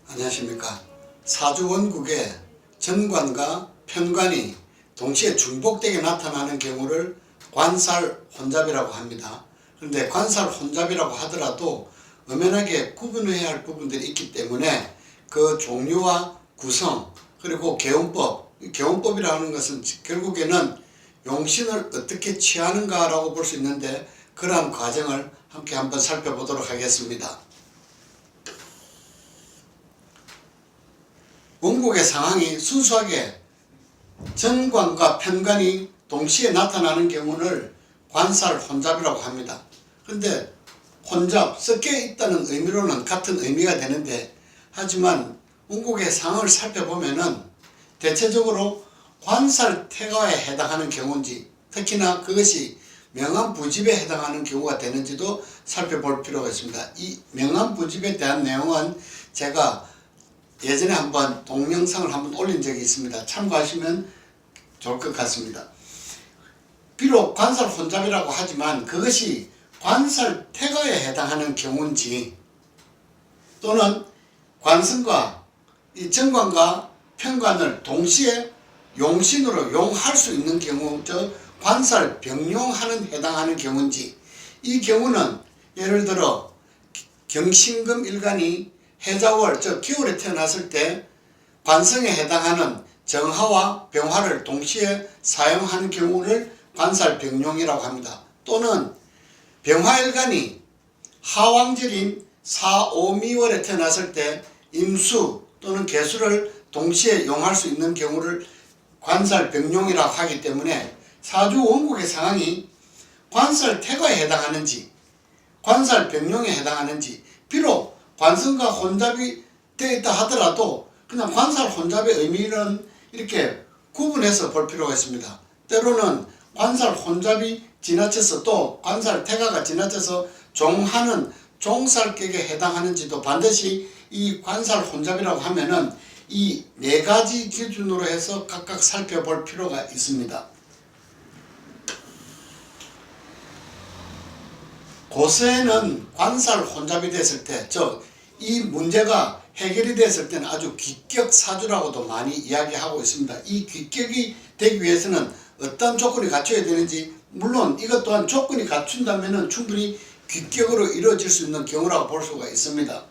안녕하십니까. 사주 원국에 정관과 편관이 동시에 중복되게 나타나는 경우를 관살혼잡이라고 합니다. 그런데 관살혼잡이라고 하더라도 엄연하게 구분해야 할 부분들이 있기 때문에 그 종류와 구성 그리고 개운법이라고 하는 것은 결국에는 용신을 어떻게 취하는가 라고 볼 수 있는데, 그러한 과정을 함께 한번 살펴보도록 하겠습니다. 원국의 상황이 순수하게 정관과 편관이 동시에 나타나는 경우를 관살혼잡이라고 합니다. 그런데 혼잡, 섞여 있다는 의미로는 같은 의미가 되는데, 하지만 원국의 상황을 살펴보면은 대체적으로 관살태가에 해당하는 경우인지, 특히나 그것이 명암부집에 해당하는 경우가 되는지도 살펴볼 필요가 있습니다. 이 명암부집에 대한 내용은 제가 예전에 한번 동영상을 한번 올린 적이 있습니다. 참고하시면 좋을 것 같습니다. 비록 관살혼잡이라고 하지만 그것이 관살태가에 해당하는 경우인지, 또는 관성과 이 정관과 편관을 동시에 용신으로 용할 수 있는 경우, 즉 관살병용하는 해당하는 경우인지, 이 경우는 예를 들어 경신금 일간이 해자월, 즉 겨울에 태어났을 때 관성에 해당하는 정화와 병화를 동시에 사용하는 경우를 관살병용이라고 합니다. 또는 병화일간이 하왕절인 4, 5, 미월에 태어났을 때 임수 또는 개수를 동시에 용할 수 있는 경우를 관살병용이라고 하기 때문에 사주 원국의 상황이 관살태가에 해당하는지 관살병용에 해당하는지, 비록 관성과 혼잡이 되어 있다 하더라도 그냥 관살혼잡의 의미는 이렇게 구분해서 볼 필요가 있습니다. 때로는 관살혼잡이 지나쳐서 또 관살태가가 지나쳐서 종하는 종살격에 해당하는지도 반드시 이 관살혼잡이라고 하면은 이 네 가지 기준으로 해서 각각 살펴볼 필요가 있습니다. 고서에는 관살혼잡이 됐을 때, 즉 이 문제가 해결이 됐을 때는 아주 귀격사주라고도 많이 이야기하고 있습니다. 이 귀격이 되기 위해서는 어떤 조건이 갖춰야 되는지, 물론 이것 또한 조건이 갖춘다면 충분히 귀격으로 이루어질 수 있는 경우라고 볼 수가 있습니다.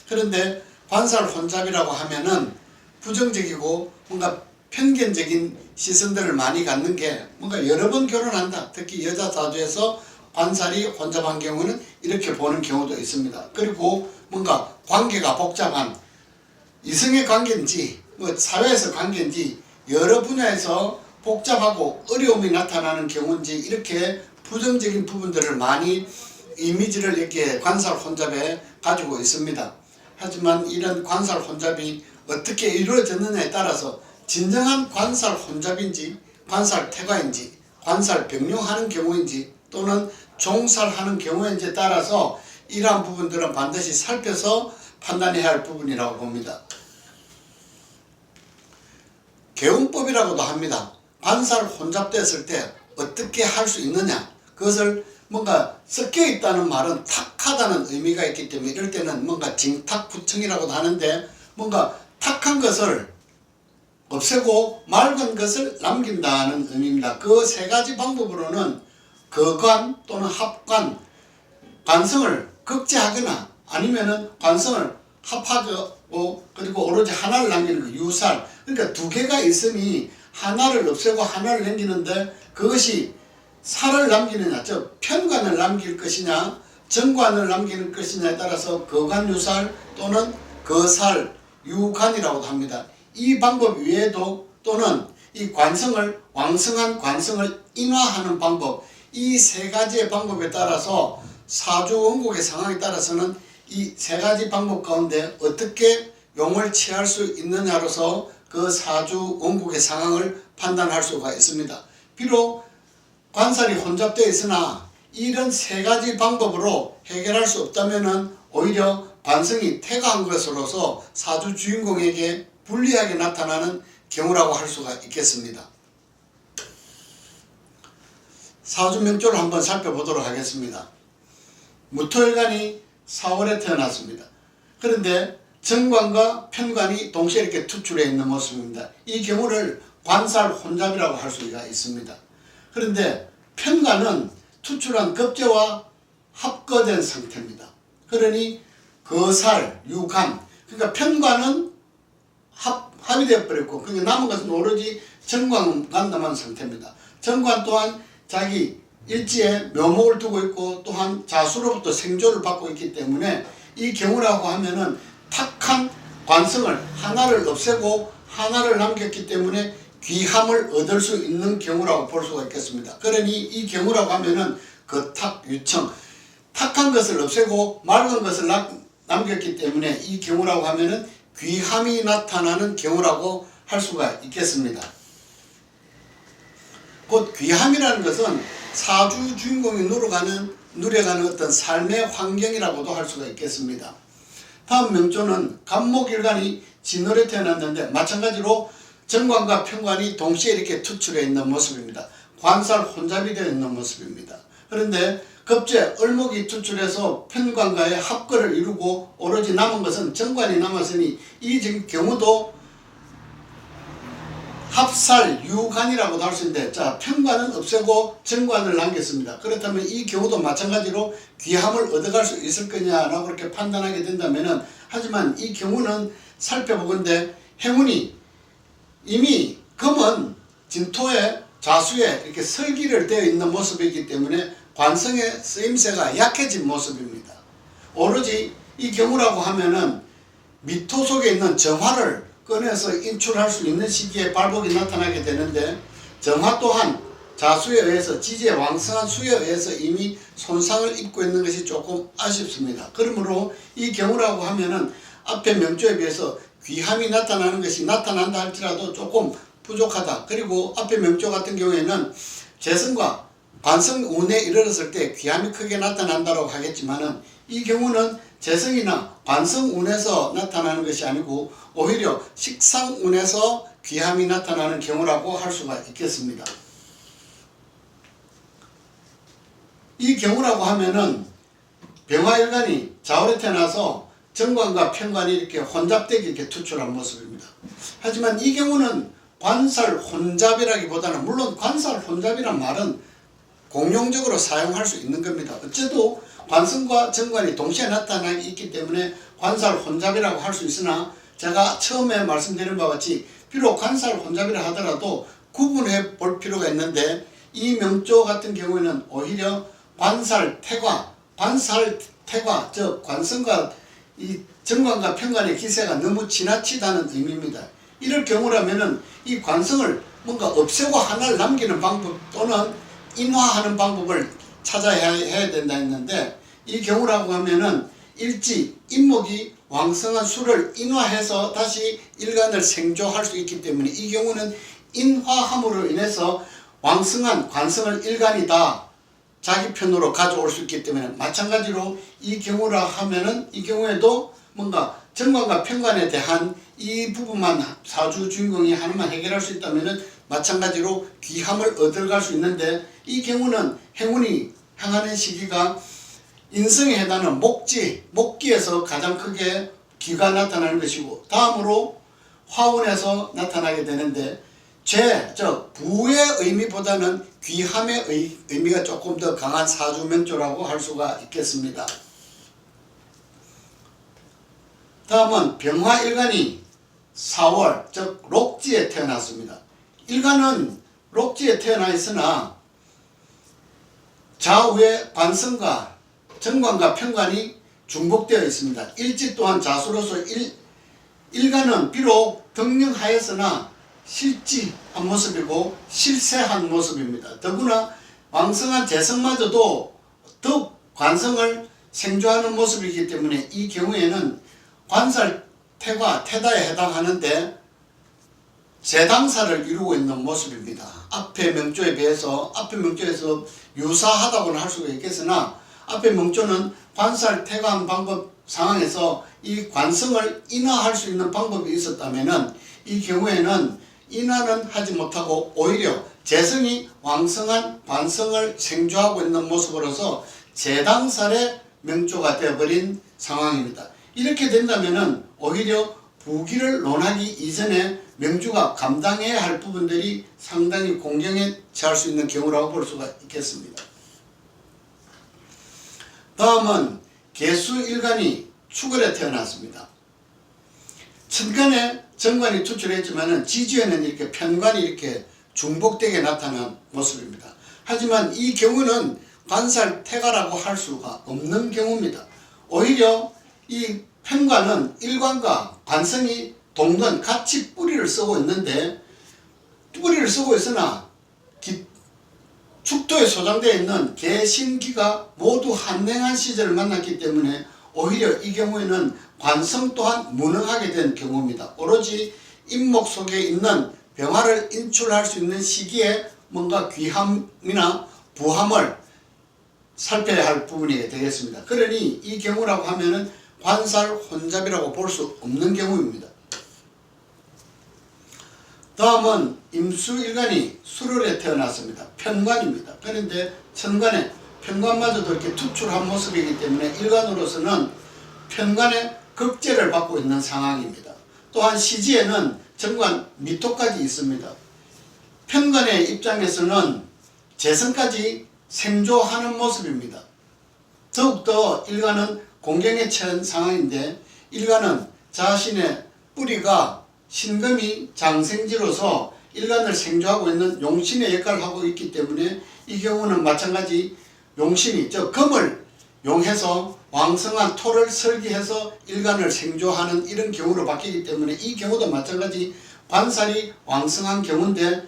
그런데 관살혼잡이라고 하면은 부정적이고 뭔가 편견적인 시선들을 많이 갖는 게, 뭔가 여러 번 결혼한다, 특히 여자 사주에서 관살이 혼잡한 경우는 이렇게 보는 경우도 있습니다. 그리고 뭔가 관계가 복잡한 이성의 관계인지 사회에서 관계인지 여러 분야에서 복잡하고 어려움이 나타나는 경우인지, 이렇게 부정적인 부분들을 많이 이미지를 이렇게 관살혼잡에 가지고 있습니다. 하지만 이런 관살혼잡이 어떻게 이루어졌느냐에 따라서 진정한 관살혼잡인지 관살태가인지 관살병용하는 경우인지 또는 종살하는 경우인지에 따라서 이러한 부분들은 반드시 살펴서 판단해야 할 부분이라고 봅니다. 개운법이라고도 합니다. 관살혼잡됐을 때 어떻게 할 수 있느냐, 그것을 뭔가 섞여 있다는 말은 탁하다는 의미가 있기 때문에 이럴 때는 뭔가 징탁부청이라고도 하는데, 뭔가 탁한 것을 없애고 맑은 것을 남긴다는 의미입니다. 그 세 가지 방법으로는 거관 또는 합관, 관성을 극제하거나 아니면은 관성을 합하고 그리고 오로지 하나를 남기는 거, 유살. 그러니까 두 개가 있으니 하나를 없애고 하나를 남기는데, 그것이 살을 남기느냐, 즉 편관을 남길 것이냐 정관을 남기는 것이냐에 따라서 거관유살 또는 거살 유관이라고도 합니다. 이 방법 외에도 또는 이 관성을, 왕성한 관성을 인화하는 방법, 이 세 가지의 방법에 따라서 사주 원국의 상황에 따라서는 이 세 가지 방법 가운데 어떻게 용을 취할 수 있느냐로서 그 사주 원국의 상황을 판단할 수가 있습니다. 비록 관살이 혼잡되어 있으나 이런 세 가지 방법으로 해결할 수 없다면 오히려 관성이 태가한 것으로서 사주 주인공에게 불리하게 나타나는 경우라고 할 수가 있겠습니다. 사주 명조를 한번 살펴보도록 하겠습니다. 무토일간이 4월에 태어났습니다. 그런데 정관과 편관이 동시에 이렇게 투출해 있는 모습입니다. 이 경우를 관살 혼잡이라고 할 수가 있습니다. 그런데 편관은 투출한 겁재와 합거된 상태입니다. 그러니 거살, 유관, 그러니까 편관은 합이 되어버렸고, 그러니까 남은 것은 오로지 정관만 남은 상태입니다. 정관 또한 자기 일지에 묘목을 두고 있고 또한 자수로부터 생조를 받고 있기 때문에 이 경우라고 하면은 탁한 관성을 하나를 없애고 하나를 남겼기 때문에 귀함을 얻을 수 있는 경우라고 볼 수가 있겠습니다. 그러니 이 경우라고 하면은 거탁, 유청, 탁한 것을 없애고 맑은 것을 남겼기 때문에 이 경우라고 하면은 귀함이 나타나는 경우라고 할 수가 있겠습니다. 곧 귀함이라는 것은 사주 주인공이 누려가는 어떤 삶의 환경이라고도 할 수가 있겠습니다. 다음 명조는 간목일간이 진월에 태어났는데 마찬가지로 정관과 편관이 동시에 이렇게 투출해 있는 모습입니다. 관살 혼잡이 되어 있는 모습입니다. 그런데 겁재 을목이 투출해서 편관과의 합거를 이루고 오로지 남은 것은 정관이 남았으니 이 경우도 합살 유관이라고도 할 수 있는데, 자, 편관은 없애고 정관을 남겼습니다. 그렇다면 이 경우도 마찬가지로 귀함을 얻어갈 수 있을 거냐라고 그렇게 판단하게 된다면은, 하지만 이 경우는 살펴보건대 행운이 이미 금은 진토에 자수에 이렇게 설기를 되어 있는 모습이기 때문에 관성의 쓰임새가 약해진 모습입니다. 오로지 이 경우라고 하면은 미토 속에 있는 정화를 꺼내서 인출할 수 있는 시기에 발복이 나타나게 되는데, 정화 또한 자수에 의해서 지지의 왕성한 수에 의해서 이미 손상을 입고 있는 것이 조금 아쉽습니다. 그러므로 이 경우라고 하면은 앞에 명조에 비해서 귀함이 나타나는 것이 나타난다 할지라도 조금 부족하다. 그리고 앞에 명조 같은 경우에는 재성과 관성 운에 이르렀을 때 귀함이 크게 나타난다고 하겠지만은, 이 경우는 재성이나 관성 운에서 나타나는 것이 아니고 오히려 식상 운에서 귀함이 나타나는 경우라고 할 수가 있겠습니다. 이 경우라고 하면은 병화일간이 자월에 태어나서 정관과 편관이 이렇게 혼잡되게 이렇게 투출한 모습입니다. 하지만 이 경우는 관살 혼잡이라기보다는, 물론 관살 혼잡이란 말은 공용적으로 사용할 수 있는 겁니다. 어째도 관성과 정관이 동시에 나타나기 있기 때문에 관살 혼잡이라고 할 수 있으나, 제가 처음에 말씀드린 바와 같이 비록 관살 혼잡이라 하더라도 구분해 볼 필요가 있는데, 이 명조 같은 경우에는 오히려 관살 태과, 즉 관성과 이 정관과 편관의 기세가 너무 지나치다는 의미입니다. 이럴 경우라면은 이 관성을 뭔가 없애고 하나를 남기는 방법 또는 인화하는 방법을 찾아야 된다 했는데, 이 경우라고 하면은 일지, 인목이 왕성한 수를 인화해서 다시 일간을 생조할 수 있기 때문에 이 경우는 인화함으로 인해서 왕성한 관성을 일간이 다 자기 편으로 가져올 수 있기 때문에, 마찬가지로 이 경우라 하면은 이 경우에도 뭔가 정관과 편관에 대한 이 부분만 사주 주인공이 하나만 해결할 수 있다면은 마찬가지로 귀함을 얻어갈 수 있는데, 이 경우는 행운이 향하는 시기가 인성에 해당하는 목기에서 가장 크게 기가 나타나는 것이고, 다음으로 화운에서 나타나게 되는데, 즉 부의 의미보다는 귀함의 의미가 조금 더 강한 사주명조라고 할 수가 있겠습니다. 다음은 병화일간이 4월, 즉 록지에 태어났습니다. 일간은 록지에 태어나 있으나 좌우에 관성과 정관과 편관이 중복되어 있습니다. 일지 또한 자수로서 일간은 비록 덕령하였으나 실지한 모습이고 실세한 모습입니다. 더구나 왕성한 재성마저도 더욱 관성을 생조하는 모습이기 때문에 이 경우에는 관살 태과 태다에 해당하는데 재당사를 이루고 있는 모습입니다. 앞에 명조에 비해서 앞에 명조에서 유사하다고는 할 수가 있겠으나, 앞에 명조는 관살 태관 방법 상황에서 이 관성을 인화할 수 있는 방법이 있었다면은, 이 경우에는 인화는 하지 못하고 오히려 재성이 왕성한 관성을 생조하고 있는 모습으로서 재당살의 명조가 되어버린 상황입니다. 이렇게 된다면은 오히려 부기를 논하기 이전에 명주가 감당해야 할 부분들이 상당히 공경에 처할 수 있는 경우라고 볼 수가 있겠습니다. 다음은 개수일간이 축월에 태어났습니다. 천간에 정관이 투출했지만은 지지에는 이렇게 편관이 이렇게 중복되게 나타난 모습입니다. 하지만 이 경우는 관살태가라고 할 수가 없는 경우입니다. 오히려 이 편관은 일관과 관성이 동전 같이 뿌리를 쓰고 있는데, 뿌리를 쓰고 있으나 축토에 소장되어 있는 개신기가 모두 한냉한 시절을 만났기 때문에 오히려 이 경우에는 관성 또한 무능하게 된 경우입니다. 오로지 인목 속에 있는 병화를 인출할 수 있는 시기에 뭔가 귀함이나 부함을 살펴야 할 부분이 되겠습니다. 그러니 이 경우라고 하면은 관살 혼잡이라고 볼 수 없는 경우입니다. 다음은 임수일간이 수월에 태어났습니다. 편관입니다. 그런데 천간에 편관마저도 이렇게 투출한 모습이기 때문에 일간으로서는 편관의 극제를 받고 있는 상황입니다. 또한 시지에는 정관 미토까지 있습니다. 편관의 입장에서는 재성까지 생조하는 모습입니다. 더욱더 일간은 공경에 처한 상황인데, 일간은 자신의 뿌리가 신금이 장생지로서 일간을 생조하고 있는 용신의 역할을 하고 있기 때문에 이 경우는 마찬가지 용신이, 즉 금을 용해서 왕성한 토를 설계해서 일간을 생조하는 이런 경우로 바뀌기 때문에 이 경우도 마찬가지 관살이 왕성한 경우인데,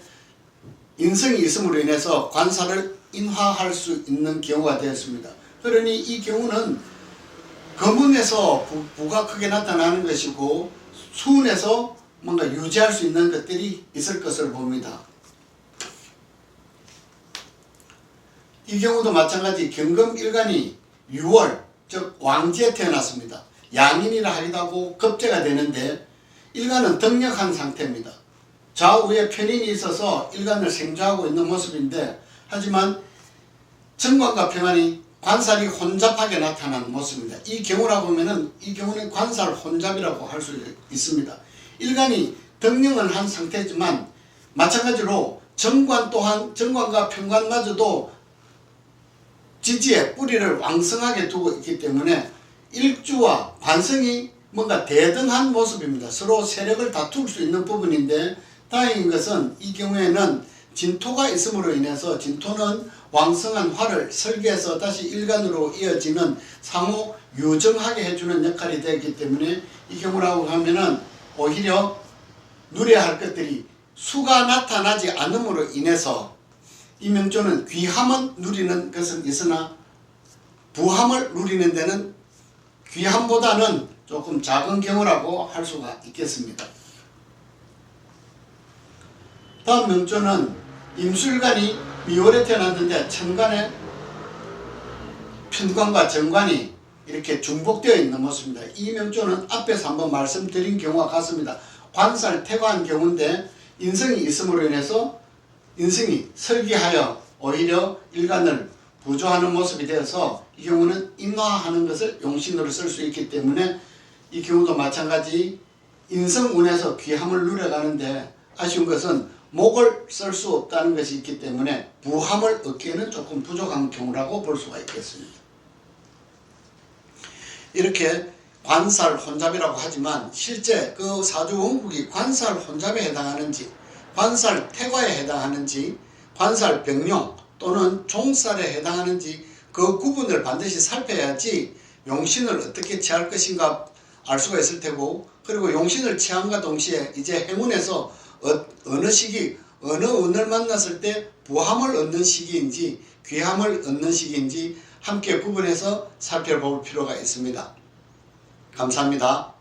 인성이 있음으로 인해서 관살을 인화할 수 있는 경우가 되었습니다. 그러니 이 경우는 금운에서 부가 크게 나타나는 것이고 수운에서 뭔가 유지할 수 있는 것들이 있을 것을 봅니다. 이 경우도 마찬가지 경금일간이 6월, 즉 왕지에 태어났습니다. 양인이라 하기도 하고 급제가 되는데, 일간은 덕력한 상태입니다. 좌우에 편인이 있어서 일간을 생조하고 있는 모습인데, 하지만 정관과 평안이 관살이 혼잡하게 나타나는 모습입니다. 이 경우라고 하면은 이 경우는 관살 혼잡이라고 할 수 있습니다. 일간이 덕령은 한 상태지만 마찬가지로 정관 또한 정관과 편관마저도 지지에 뿌리를 왕성하게 두고 있기 때문에 일주와 관성이 뭔가 대등한 모습입니다. 서로 세력을 다툴 수 있는 부분인데, 다행인 것은 이 경우에는 진토가 있음으로 인해서 진토는 왕성한 화를 설계해서 다시 일간으로 이어지는 상호 유정하게 해주는 역할이 되기 때문에 이 경우라고 하면은 오히려 누려야 할 것들이 수가 나타나지 않음으로 인해서 이 명조는 귀함은 누리는 것은 있으나 부함을 누리는 데는 귀함보다는 조금 작은 경우라고 할 수가 있겠습니다. 다음 명조는 임수일간이 미월에 태어났는데 천간에 편관과 정관이 이렇게 중복되어 있는 모습입니다. 이 명조는 앞에서 한번 말씀드린 경우와 같습니다. 관살 태과한 경우인데 인성이 있음으로 인해서 인성이 설계하여 오히려 일간을 부조하는 모습이 되어서 이 경우는 인화하는 것을 용신으로 쓸 수 있기 때문에 이 경우도 마찬가지 인성운에서 귀함을 누려가는데, 아쉬운 것은 목을 쓸 수 없다는 것이 있기 때문에 부함을 얻기에는 조금 부족한 경우라고 볼 수가 있겠습니다. 이렇게 관살 혼잡이라고 하지만 실제 그 사주 원국이 관살 혼잡에 해당하는지, 관살 태과에 해당하는지, 관살 병용 또는 종살에 해당하는지 그 구분을 반드시 살펴야지 용신을 어떻게 취할 것인가 알 수가 있을 테고, 그리고 용신을 취함과 동시에 이제 행운에서 어느 시기, 어느 운을 만났을 때 부함을 얻는 시기인지 귀함을 얻는 시기인지 함께 구분해서 살펴볼 필요가 있습니다. 감사합니다.